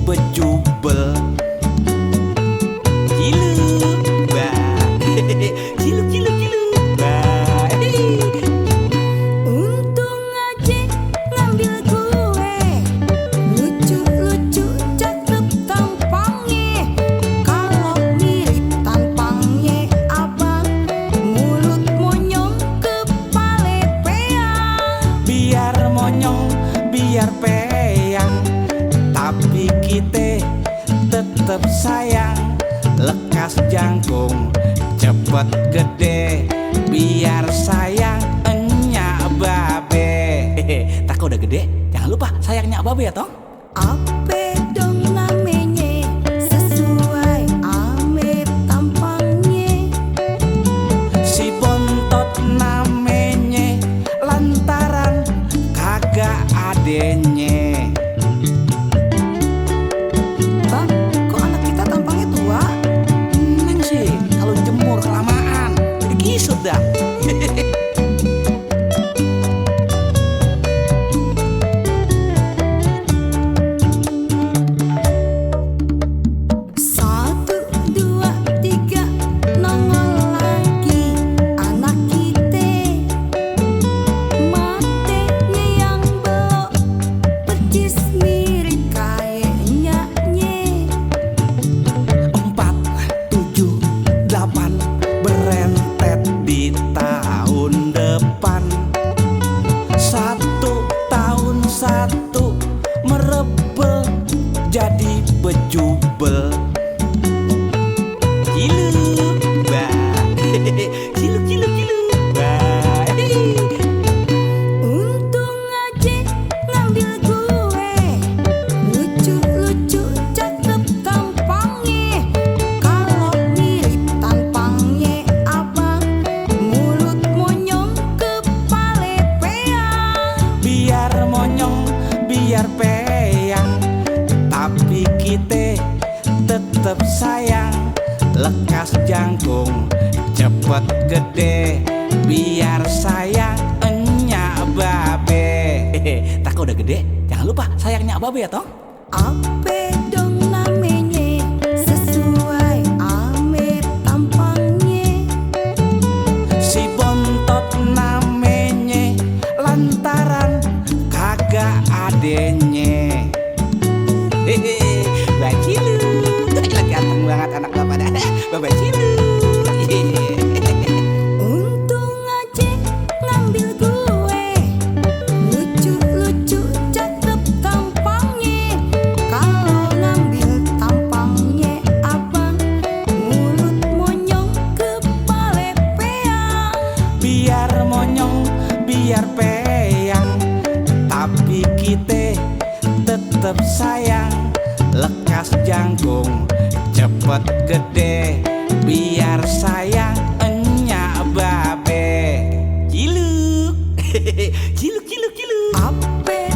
bejubel. Ciluk bah, ciluk ciluk ciluk bah. Untung aja ngambil gue, lucu-lucu cakep tampangnya. Kalau mirip tampangnya abang, mulut monyong kepala peang. Biar monyong, biar peyang, tapi kita tetep sayang. Lekas jangkung, cepet gede, biar sayang enyak babe. Tak udah gede, jangan lupa sayangnya babe ya toh. Ape dong namanya, sesuai ame tampangnya. Si bontot namanya, lantaran kagak adenye. Bang, kok anak kita tampangnya tua? Neng sih kalau jemur kelamaan gisut dah. Satu, dua, tiga, nongol lagi anak kita. Matenya yang belok, percis mirip kayaknya nye. 4, 7, 8 berentet di tahun depan. 1 tahun 1 merebel jadi bejubel. Ciluk bah, ciluk ciluk ciluk bah. Untung aja ngambil gue, lucu-lucu cakep tampangnya. Kalau mirip tampangnya abang, mulut monyong kepala peang. Biar monyong, biar peyang, tapi kita tetep sayang. Lekas jangkung, cepet gede, biar sayang enyak babe. Tak udah gede, jangan lupa sayangnya babe ya toh. Ape dong namanya, sesuai ame tampangnya. Si bontot namanya, lantaran kagak adenye. Hehe, baciluk, lagi ganteng banget anak bapak dah. Bapak ciluk. Untung aja ngambil gue, lucu-lucu cakep tampangnya. Kalau ngambil tampangnya abang, mulut monyong kepala peang. Biar monyong, biar peyang, tapi kita tetep sayang. Lekas jangkung, cepet gede, biar sayang enyak babe. Ciluk, ciluk ciluk ciluk. Ape